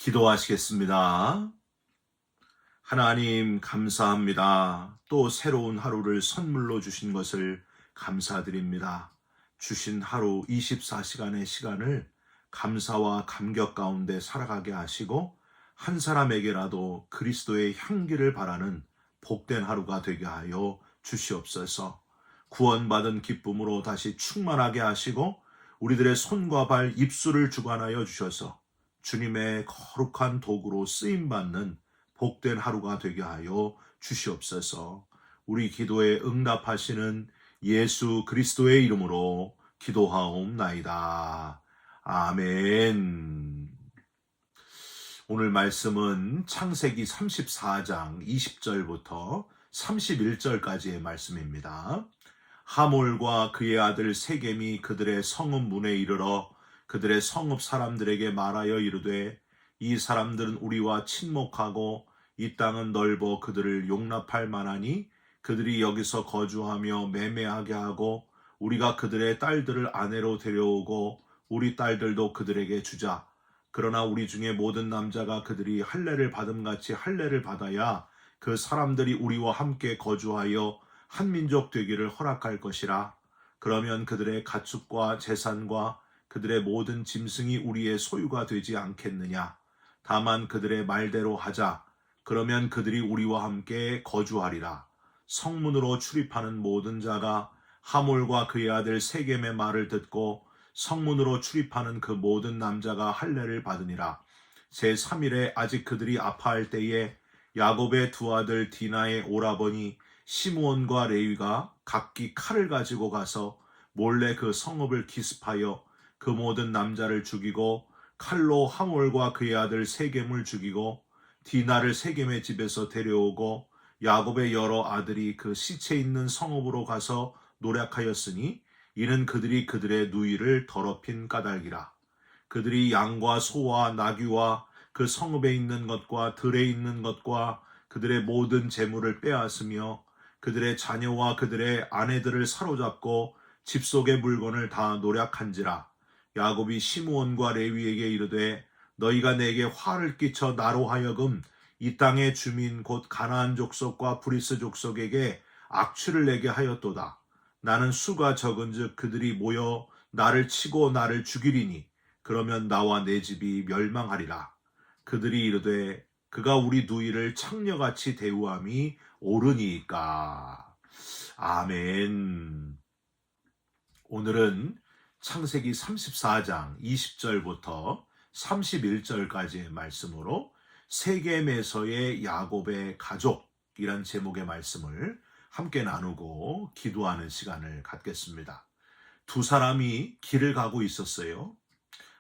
기도하시겠습니다. 하나님 감사합니다. 또 새로운 하루를 선물로 주신 것을 감사드립니다. 주신 하루 24시간의 시간을 감사와 감격 가운데 살아가게 하시고 한 사람에게라도 그리스도의 향기를 바라는 복된 하루가 되게 하여 주시옵소서. 구원받은 기쁨으로 다시 충만하게 하시고 우리들의 손과 발, 입술을 주관하여 주셔서 주님의 거룩한 도구로 쓰임받는 복된 하루가 되게 하여 주시옵소서. 우리 기도에 응답하시는 예수 그리스도의 이름으로 기도하옵나이다. 아멘. 오늘 말씀은 창세기 34장 20절부터 31절까지의 말씀입니다. 하몰과 그의 아들 세겜이 그들의 성읍 문에 이르러 그들의 성읍 사람들에게 말하여 이르되 이 사람들은 우리와 친목하고 이 땅은 넓어 그들을 용납할 만하니 그들이 여기서 거주하며 매매하게 하고 우리가 그들의 딸들을 아내로 데려오고 우리 딸들도 그들에게 주자. 그러나 우리 중에 모든 남자가 그들이 할례를 받음같이 할례를 받아야 그 사람들이 우리와 함께 거주하여 한 민족 되기를 허락할 것이라. 그러면 그들의 가축과 재산과 그들의 모든 짐승이 우리의 소유가 되지 않겠느냐. 다만 그들의 말대로 하자. 그러면 그들이 우리와 함께 거주하리라. 성문으로 출입하는 모든 자가 하몰과 그의 아들 세겜의 말을 듣고 성문으로 출입하는 그 모든 남자가 할례를 받으니라. 제3일에 아직 그들이 아파할 때에 야곱의 두 아들 디나의 오라버니 시므온과 레위가 각기 칼을 가지고 가서 몰래 그 성읍을 기습하여 그 모든 남자를 죽이고 칼로 하몰과 그의 아들 세겜을 죽이고 디나를 세겜의 집에서 데려오고 야곱의 여러 아들이 그 시체 있는 성읍으로 가서 노략하였으니 이는 그들이 그들의 누이를 더럽힌 까닭이라. 그들이 양과 소와 나귀와 그 성읍에 있는 것과 들에 있는 것과 그들의 모든 재물을 빼앗으며 그들의 자녀와 그들의 아내들을 사로잡고 집 속의 물건을 다 노략한지라. 야곱이 시므온과 레위에게 이르되 너희가 내게 화를 끼쳐 나로 하여금 이 땅의 주민 곧 가나안 족속과 브리스 족속에게 악취를 내게 하였도다. 나는 수가 적은즉 그들이 모여 나를 치고 나를 죽이리니 그러면 나와 내 집이 멸망하리라. 그들이 이르되 그가 우리 누이를 창녀같이 대우함이 옳으니까. 아멘. 오늘은 창세기 34장 20절부터 31절까지의 말씀으로 세겜에서의 야곱의 가족이란 제목의 말씀을 함께 나누고 기도하는 시간을 갖겠습니다. 두 사람이 길을 가고 있었어요.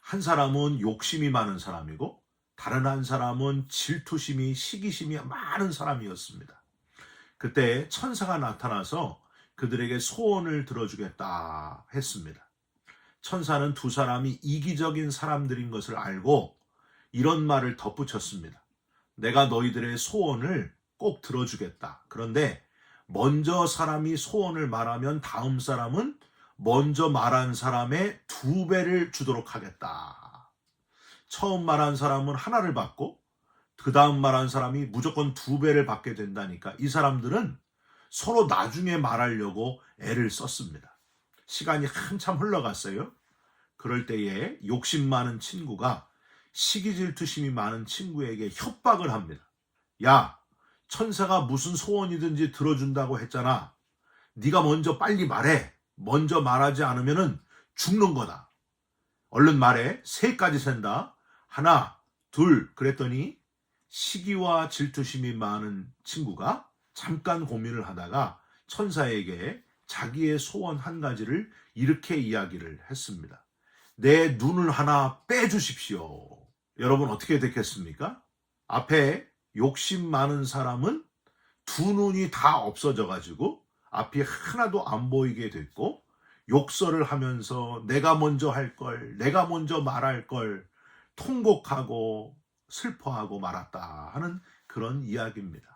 한 사람은 욕심이 많은 사람이고 다른 한 사람은 질투심이 시기심이 많은 사람이었습니다. 그때 천사가 나타나서 그들에게 소원을 들어주겠다 했습니다. 천사는 두 사람이 이기적인 사람들인 것을 알고 이런 말을 덧붙였습니다. 내가 너희들의 소원을 꼭 들어주겠다. 그런데 먼저 사람이 소원을 말하면 다음 사람은 먼저 말한 사람의 2배를 주도록 하겠다. 처음 말한 사람은 하나를 받고 그 다음 말한 사람이 무조건 2배를 받게 된다니까 이 사람들은 서로 나중에 말하려고 애를 썼습니다. 시간이 한참 흘러갔어요. 그럴 때에 욕심 많은 친구가 시기질투심이 많은 친구에게 협박을 합니다. 야, 천사가 무슨 소원이든지 들어준다고 했잖아. 네가 먼저 빨리 말해. 먼저 말하지 않으면 죽는 거다. 얼른 말해. 3까지 센다. 1, 2 그랬더니 시기와 질투심이 많은 친구가 잠깐 고민을 하다가 천사에게 자기의 소원 한 가지를 이렇게 이야기를 했습니다. 내 눈을 하나 빼주십시오. 여러분 어떻게 됐겠습니까? 앞에 욕심 많은 사람은 두 눈이 다 없어져가지고 앞이 하나도 안 보이게 됐고 욕설을 하면서 내가 먼저 할 걸, 내가 먼저 말할 걸 통곡하고 슬퍼하고 말았다 하는 그런 이야기입니다.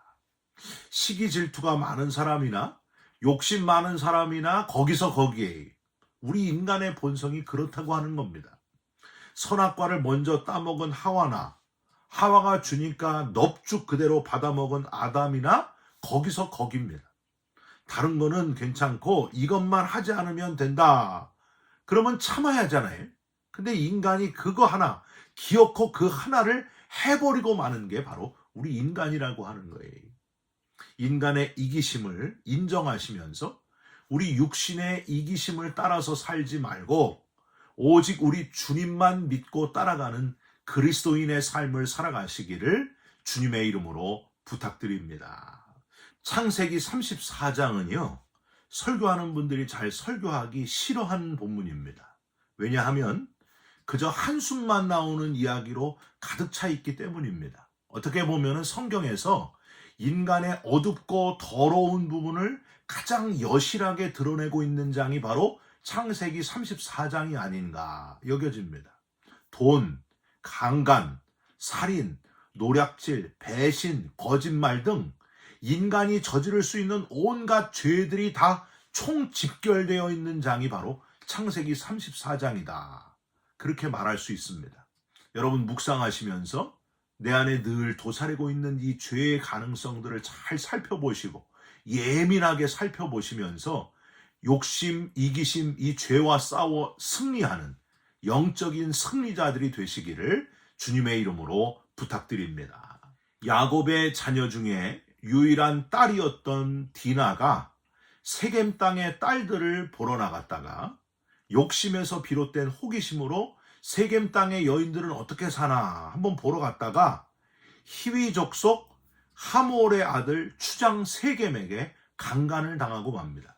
시기 질투가 많은 사람이나 욕심 많은 사람이나 거기서 거기에 우리 인간의 본성이 그렇다고 하는 겁니다. 선악과를 먼저 따먹은 하와나 하와가 주니까 넙죽 그대로 받아먹은 아담이나 거기서 거깁니다. 다른 거는 괜찮고 이것만 하지 않으면 된다. 그러면 참아야 하잖아요. 근데 인간이 그거 하나, 기어코 그 하나를 해버리고 마는 게 바로 우리 인간이라고 하는 거예요. 인간의 이기심을 인정하시면서 우리 육신의 이기심을 따라서 살지 말고 오직 우리 주님만 믿고 따라가는 그리스도인의 삶을 살아가시기를 주님의 이름으로 부탁드립니다. 창세기 34장은요, 설교하는 분들이 잘 설교하기 싫어하는 본문입니다. 왜냐하면 그저 한숨만 나오는 이야기로 가득 차 있기 때문입니다. 어떻게 보면 성경에서 인간의 어둡고 더러운 부분을 가장 여실하게 드러내고 있는 장이 바로 창세기 34장이 아닌가 여겨집니다. 돈, 강간, 살인, 노략질, 배신, 거짓말 등 인간이 저지를 수 있는 온갖 죄들이 다 총집결되어 있는 장이 바로 창세기 34장이다. 그렇게 말할 수 있습니다. 여러분 묵상하시면서 내 안에 늘 도사리고 있는 이 죄의 가능성들을 잘 살펴보시고 예민하게 살펴보시면서 욕심, 이기심, 이 죄와 싸워 승리하는 영적인 승리자들이 되시기를 주님의 이름으로 부탁드립니다. 야곱의 자녀 중에 유일한 딸이었던 디나가 세겜 땅의 딸들을 보러 나갔다가 욕심에서 비롯된 호기심으로 세겜 땅의 여인들은 어떻게 사나 한번 보러 갔다가 히위 족속 하몰의 아들 추장 세겜에게 강간을 당하고 맙니다.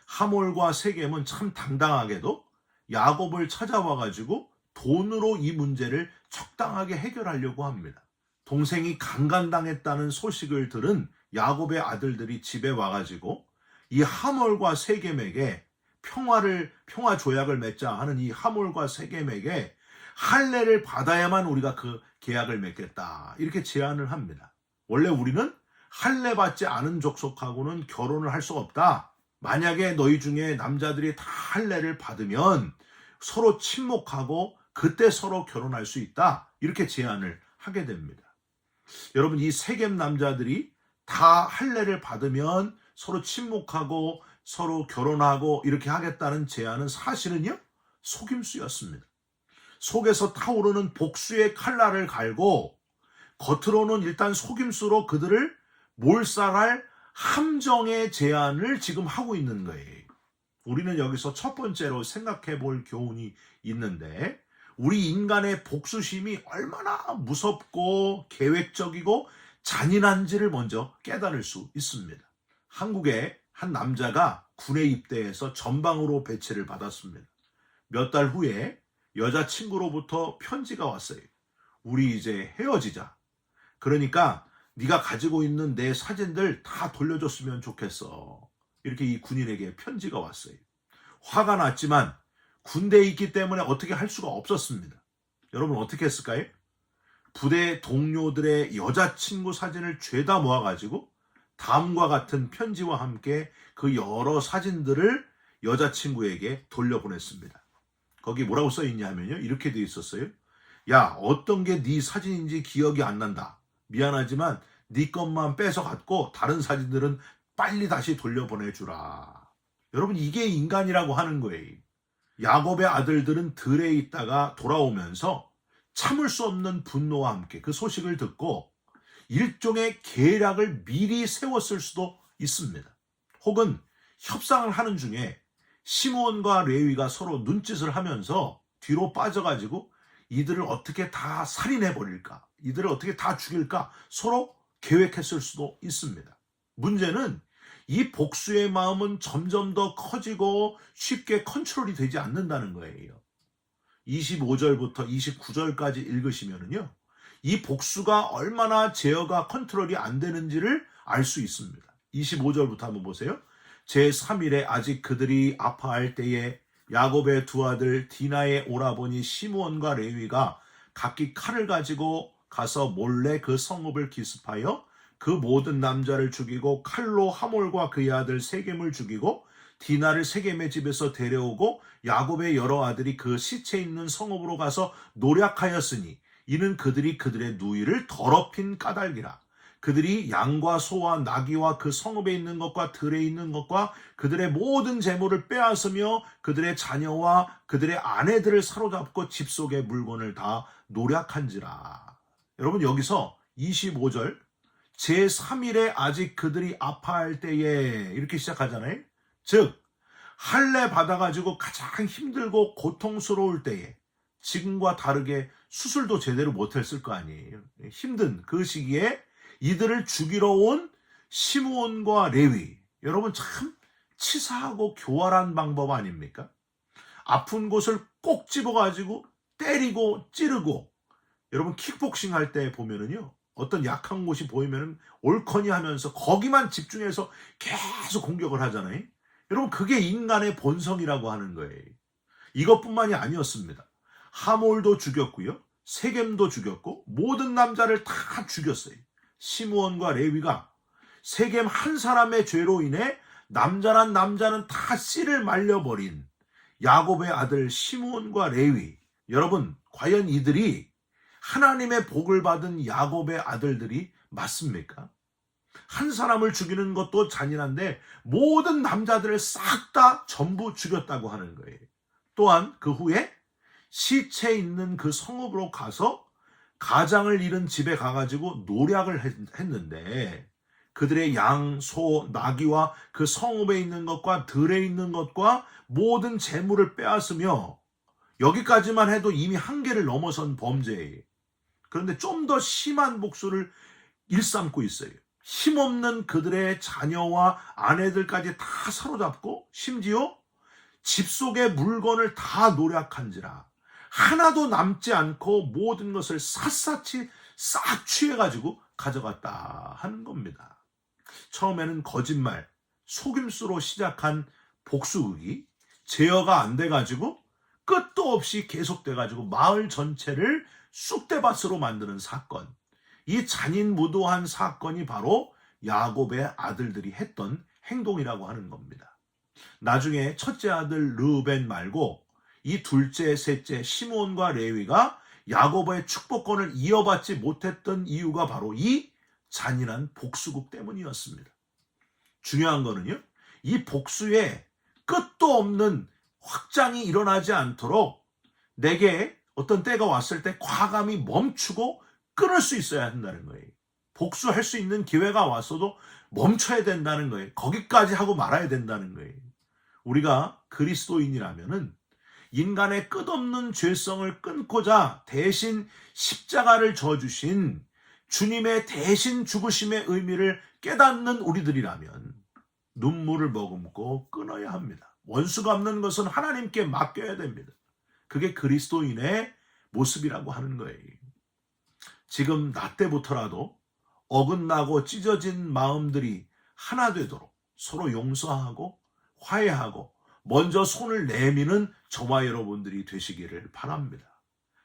하몰과 세겜은 참 당당하게도 야곱을 찾아와가지고 돈으로 이 문제를 적당하게 해결하려고 합니다. 동생이 강간당했다는 소식을 들은 야곱의 아들들이 집에 와가지고 이 하몰과 세겜에게 평화 조약을 맺자 하는 이 하몰과 세겜에게 할례를 받아야만 우리가 그 계약을 맺겠다 이렇게 제안을 합니다. 원래 우리는 할례 받지 않은 족속하고는 결혼을 할 수 없다. 만약에 너희 중에 남자들이 다 할례를 받으면 서로 친목하고 그때 서로 결혼할 수 있다. 이렇게 제안을 하게 됩니다. 여러분 이 세겜 남자들이 다 할례를 받으면 서로 친목하고 서로 결혼하고 이렇게 하겠다는 제안은 사실은요 속임수였습니다. 속에서 타오르는 복수의 칼날을 갈고 겉으로는 일단 속임수로 그들을 몰살할 함정의 제안을 지금 하고 있는 거예요. 우리는 여기서 첫 번째로 생각해 볼 교훈이 있는데 우리 인간의 복수심이 얼마나 무섭고 계획적이고 잔인한지를 먼저 깨달을 수 있습니다. 한국의 한 남자가 군에 입대해서 전방으로 배치를 받았습니다. 몇 달 후에 여자친구로부터 편지가 왔어요. 우리 이제 헤어지자. 그러니까 네가 가지고 있는 내 사진들 다 돌려줬으면 좋겠어. 이렇게 이 군인에게 편지가 왔어요. 화가 났지만 군대에 있기 때문에 어떻게 할 수가 없었습니다. 여러분 어떻게 했을까요? 부대 동료들의 여자친구 사진을 죄다 모아가지고 다음과 같은 편지와 함께 그 여러 사진들을 여자친구에게 돌려보냈습니다. 거기 뭐라고 써있냐면요. 이렇게 돼 있었어요. 야, 어떤 게 네 사진인지 기억이 안 난다. 미안하지만 네 것만 뺏어 갖고 다른 사진들은 빨리 다시 돌려보내주라. 여러분 이게 인간이라고 하는 거예요. 야곱의 아들들은 들에 있다가 돌아오면서 참을 수 없는 분노와 함께 그 소식을 듣고 일종의 계략을 미리 세웠을 수도 있습니다. 혹은 협상을 하는 중에 시므온과 레위가 서로 눈짓을 하면서 뒤로 빠져가지고 이들을 어떻게 다 살인해버릴까, 이들을 어떻게 다 죽일까 서로 계획했을 수도 있습니다. 문제는 이 복수의 마음은 점점 더 커지고 쉽게 컨트롤이 되지 않는다는 거예요. 25절부터 29절까지 읽으시면은요, 이 복수가 얼마나 제어가 컨트롤이 안 되는지를 알 수 있습니다. 25절부터 한번 보세요. 제3일에 아직 그들이 아파할 때에 야곱의 두 아들 디나의 오라버니 시므온과 레위가 각기 칼을 가지고 가서 몰래 그 성읍을 기습하여 그 모든 남자를 죽이고 칼로 하몰과 그의 아들 세겜을 죽이고 디나를 세겜의 집에서 데려오고 야곱의 여러 아들이 그 시체 있는 성읍으로 가서 노략하였으니 이는 그들이 그들의 누이를 더럽힌 까닭이라. 그들이 양과 소와 나귀와 그 성읍에 있는 것과 들에 있는 것과 그들의 모든 재물을 빼앗으며 그들의 자녀와 그들의 아내들을 사로잡고 집 속의 물건을 다 노략한지라. 여러분, 여기서 25절 제3일에 아직 그들이 아파할 때에 이렇게 시작하잖아요. 즉 할례 받아가지고 가장 힘들고 고통스러울 때에, 지금과 다르게 수술도 제대로 못했을 거 아니에요. 힘든 그 시기에 이들을 죽이러 온 시므온과 레위, 여러분 참 치사하고 교활한 방법 아닙니까? 아픈 곳을 꼭 집어가지고 때리고 찌르고, 여러분 킥복싱 할 때 보면은요, 어떤 약한 곳이 보이면 옳거니 하면서 거기만 집중해서 계속 공격을 하잖아요. 여러분 그게 인간의 본성이라고 하는 거예요. 이것뿐만이 아니었습니다. 하몰도 죽였고요, 세겜도 죽였고 모든 남자를 다 죽였어요. 시므온과 레위가 세겜 한 사람의 죄로 인해 남자란 남자는 다 씨를 말려버린 야곱의 아들 시므온과 레위, 여러분 과연 이들이 하나님의 복을 받은 야곱의 아들들이 맞습니까? 한 사람을 죽이는 것도 잔인한데 모든 남자들을 싹 다 전부 죽였다고 하는 거예요. 또한 그 후에 시체 있는 그 성읍으로 가서 가장을 잃은 집에 가가지고 노략을 했는데 그들의 양, 소, 나귀와 그 성읍에 있는 것과 들에 있는 것과 모든 재물을 빼앗으며, 여기까지만 해도 이미 한계를 넘어선 범죄예요. 그런데 좀 더 심한 복수를 일삼고 있어요. 힘없는 그들의 자녀와 아내들까지 다 사로잡고 심지어 집 속의 물건을 다 노략한지라. 하나도 남지 않고 모든 것을 샅샅이 싹 취해가지고 가져갔다 하는 겁니다. 처음에는 거짓말, 속임수로 시작한 복수극이 제어가 안 돼가지고 끝도 없이 계속돼가지고 마을 전체를 쑥대밭으로 만드는 사건. 이 잔인무도한 사건이 바로 야곱의 아들들이 했던 행동이라고 하는 겁니다. 나중에 첫째 아들 르우벤 말고 이 둘째, 셋째 시므온과 레위가 야곱의 축복권을 이어받지 못했던 이유가 바로 이 잔인한 복수극 때문이었습니다. 중요한 거는요, 이 복수에 끝도 없는 확장이 일어나지 않도록 내게 어떤 때가 왔을 때 과감히 멈추고 끊을 수 있어야 한다는 거예요. 복수할 수 있는 기회가 왔어도 멈춰야 된다는 거예요. 거기까지 하고 말아야 된다는 거예요. 우리가 그리스도인이라면은 인간의 끝없는 죄성을 끊고자 대신 십자가를 져주신 주님의 대신 죽으심의 의미를 깨닫는 우리들이라면 눈물을 머금고 끊어야 합니다. 원수 갚는 것은 하나님께 맡겨야 됩니다. 그게 그리스도인의 모습이라고 하는 거예요. 지금 나 때부터라도 어긋나고 찢어진 마음들이 하나 되도록 서로 용서하고 화해하고 먼저 손을 내미는 저와 여러분들이 되시기를 바랍니다.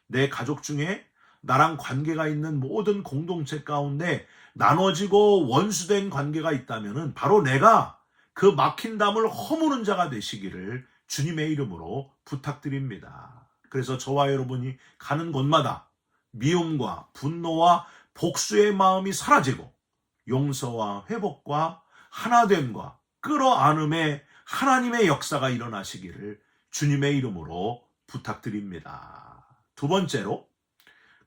내 가족 중에 나랑 관계가 있는 모든 공동체 가운데 나눠지고 원수된 관계가 있다면 바로 내가 그 막힌 담을 허무는 자가 되시기를 주님의 이름으로 부탁드립니다. 그래서 저와 여러분이 가는 곳마다 미움과 분노와 복수의 마음이 사라지고 용서와 회복과 하나됨과 끌어안음의 하나님의 역사가 일어나시기를 주님의 이름으로 부탁드립니다. 두 번째로,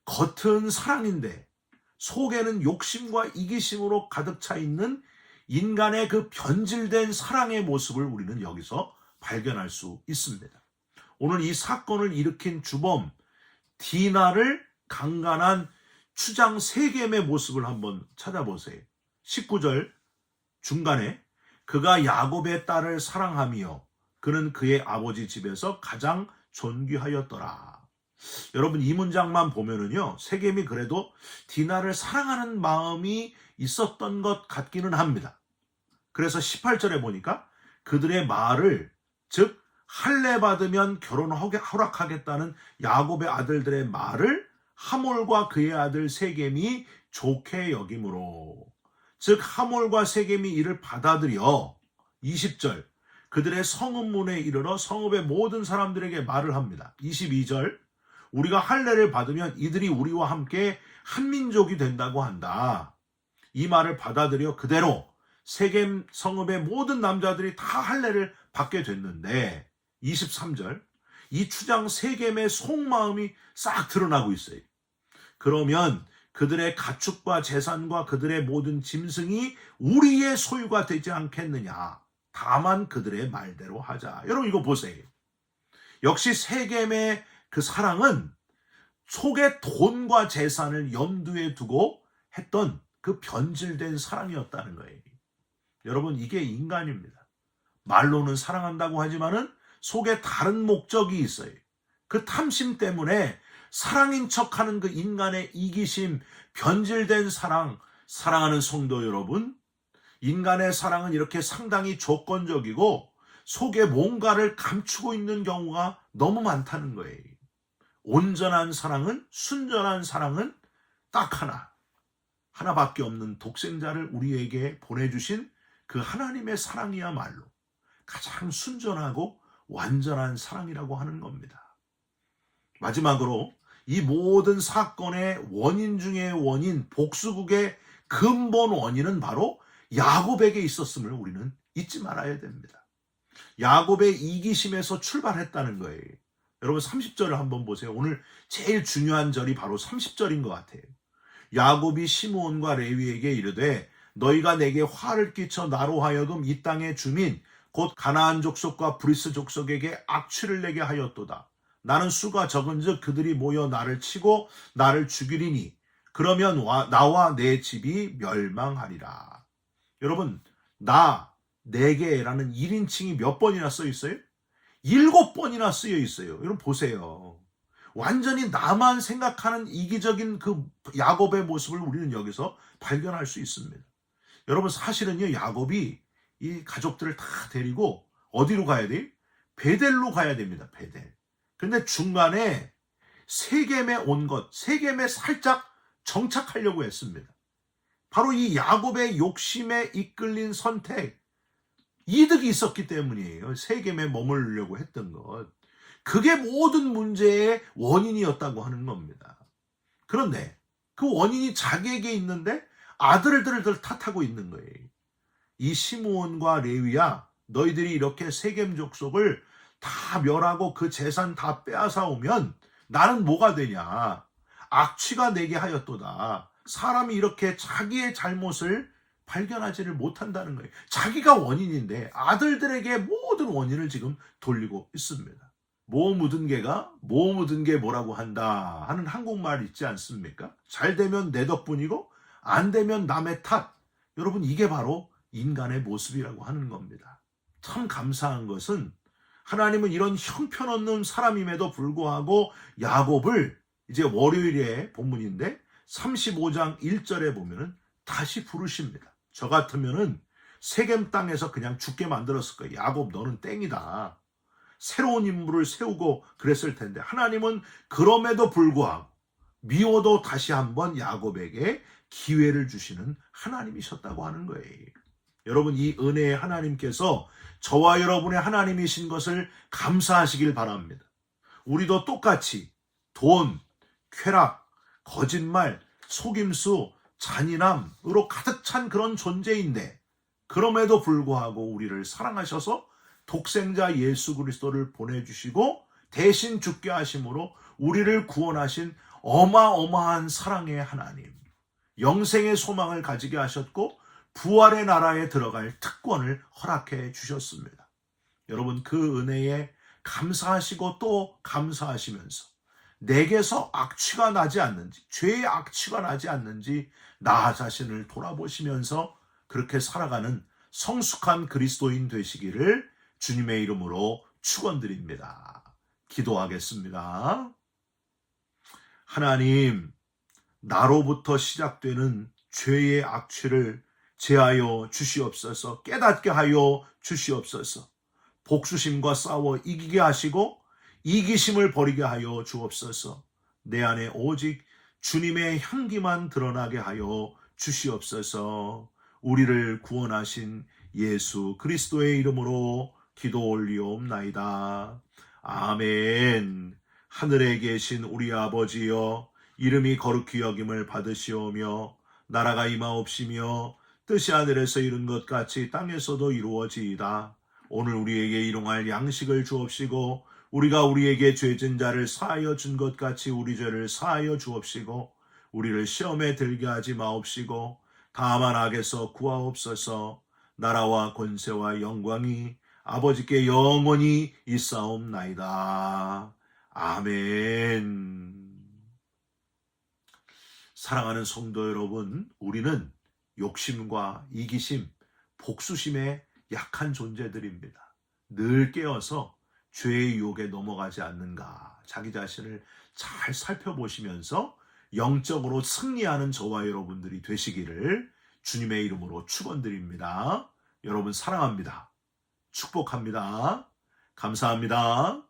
겉은 사랑인데 속에는 욕심과 이기심으로 가득 차 있는 인간의 그 변질된 사랑의 모습을 우리는 여기서 발견할 수 있습니다. 오늘 이 사건을 일으킨 주범 디나를 강간한 추장 세겜의 모습을 한번 찾아보세요. 19절 중간에 그가 야곱의 딸을 사랑하며 그는 그의 아버지 집에서 가장 존귀하였더라. 여러분 이 문장만 보면은요, 세겜이 그래도 디나를 사랑하는 마음이 있었던 것 같기는 합니다. 그래서 18절에 보니까 그들의 말을, 즉 할례 받으면 결혼 허락하겠다는 야곱의 아들들의 말을 하몰과 그의 아들 세겜이 좋게 여김으로, 즉 하몰과 세겜이 이를 받아들여 20절 그들의 성읍문에 이르러 성읍의 모든 사람들에게 말을 합니다. 22절 우리가 할례를 받으면 이들이 우리와 함께 한 민족이 된다고 한다. 이 말을 받아들여 그대로 세겜 성읍의 모든 남자들이 다 할례를 받게 됐는데 23절 이 추장 세겜의 속마음이 싹 드러나고 있어요. 그러면 그들의 가축과 재산과 그들의 모든 짐승이 우리의 소유가 되지 않겠느냐. 다만 그들의 말대로 하자. 여러분 이거 보세요. 역시 세겜의 그 사랑은 속에 돈과 재산을 염두에 두고 했던 그 변질된 사랑이었다는 거예요. 여러분 이게 인간입니다. 말로는 사랑한다고 하지만은 속에 다른 목적이 있어요. 그 탐심 때문에 사랑인 척하는 그 인간의 이기심, 변질된 사랑, 사랑하는 성도 여러분, 인간의 사랑은 이렇게 상당히 조건적이고 속에 뭔가를 감추고 있는 경우가 너무 많다는 거예요. 온전한 사랑은, 순전한 사랑은 딱 하나밖에 없는 독생자를 우리에게 보내주신 그 하나님의 사랑이야말로 가장 순전하고 완전한 사랑이라고 하는 겁니다. 마지막으로 이 모든 사건의 원인 중의 원인, 복수국의 근본 원인은 바로 야곱에게 있었음을 우리는 잊지 말아야 됩니다. 야곱의 이기심에서 출발했다는 거예요. 여러분 30절을 한번 보세요. 오늘 제일 중요한 절이 바로 30절인 것 같아요. 야곱이 시므온과 레위에게 이르되 너희가 내게 화를 끼쳐 나로 하여금 이 땅의 주민 곧 가나안 족속과 브리스 족속에게 악취를 내게 하였도다. 나는 수가 적은즉 그들이 모여 나를 치고 나를 죽이리니 그러면 나와 내 집이 멸망하리라. 여러분 내게라는 1인칭이 몇 번이나 써 있어요? 7번이나 쓰여 있어요. 여러분 보세요. 완전히 나만 생각하는 이기적인 그 야곱의 모습을 우리는 여기서 발견할 수 있습니다. 여러분 사실은요 야곱이 이 가족들을 다 데리고 어디로 가야 돼요? 베델로 가야 됩니다. 베델. 근데 중간에 세겜에 온 것, 세겜에 살짝 정착하려고 했습니다. 바로 이 야곱의 욕심에 이끌린 선택, 이득이 있었기 때문이에요. 세겜에 머무르려고 했던 것. 그게 모든 문제의 원인이었다고 하는 겁니다. 그런데 그 원인이 자기에게 있는데 아들들을 탓하고 있는 거예요. 이 시므온과 레위야 너희들이 이렇게 세겜 족속을 다 멸하고 그 재산 다 빼앗아 오면 나는 뭐가 되냐. 악취가 내게 하였도다. 사람이 이렇게 자기의 잘못을 발견하지를 못한다는 거예요. 자기가 원인인데 아들들에게 모든 원인을 지금 돌리고 있습니다. 뭐 묻은 개가 뭐 묻은 게 뭐라고 한다 하는 한국말 있지 않습니까? 잘 되면 내 덕분이고 안 되면 남의 탓. 여러분 이게 바로 인간의 모습이라고 하는 겁니다. 참 감사한 것은 하나님은 이런 형편없는 사람임에도 불구하고 야곱을 이제 월요일의 본문인데 35장 1절에 보면은 다시 부르십니다. 저 같으면은 세겜 땅에서 그냥 죽게 만들었을 거예요. 야곱 너는 땡이다. 새로운 인물을 세우고 그랬을 텐데 하나님은 그럼에도 불구하고 미워도 다시 한번 야곱에게 기회를 주시는 하나님이셨다고 하는 거예요. 여러분 이 은혜의 하나님께서 저와 여러분의 하나님이신 것을 감사하시길 바랍니다. 우리도 똑같이 돈, 쾌락, 거짓말, 속임수, 잔인함으로 가득 찬 그런 존재인데 그럼에도 불구하고 우리를 사랑하셔서 독생자 예수 그리스도를 보내주시고 대신 죽게 하심으로 우리를 구원하신 어마어마한 사랑의 하나님, 영생의 소망을 가지게 하셨고 부활의 나라에 들어갈 특권을 허락해 주셨습니다. 여러분 그 은혜에 감사하시고 또 감사하시면서 내게서 악취가 나지 않는지, 죄의 악취가 나지 않는지 나 자신을 돌아보시면서 그렇게 살아가는 성숙한 그리스도인 되시기를 주님의 이름으로 축원드립니다. 기도하겠습니다. 하나님, 나로부터 시작되는 죄의 악취를 제하여 주시옵소서. 깨닫게 하여 주시옵소서. 복수심과 싸워 이기게 하시고 이기심을 버리게 하여 주옵소서. 내 안에 오직 주님의 향기만 드러나게 하여 주시옵소서. 우리를 구원하신 예수 그리스도의 이름으로 기도 올리옵나이다. 아멘. 하늘에 계신 우리 아버지여, 이름이 거룩히 여김을 받으시오며 나라가 임하옵시며 뜻이 하늘에서 이룬 것 같이 땅에서도 이루어지이다. 오늘 우리에게 일용할 양식을 주옵시고 우리가 우리에게 죄진 자를 사하여 준 것 같이 우리 죄를 사하여 주옵시고 우리를 시험에 들게 하지 마옵시고 다만 악에서 구하옵소서. 나라와 권세와 영광이 아버지께 영원히 있사옵나이다. 아멘. 사랑하는 성도 여러분, 우리는 욕심과 이기심, 복수심에 약한 존재들입니다. 늘 깨어서 죄의 유혹에 넘어가지 않는가, 자기 자신을 잘 살펴보시면서 영적으로 승리하는 저와 여러분들이 되시기를 주님의 이름으로 축원드립니다. 여러분 사랑합니다. 축복합니다. 감사합니다.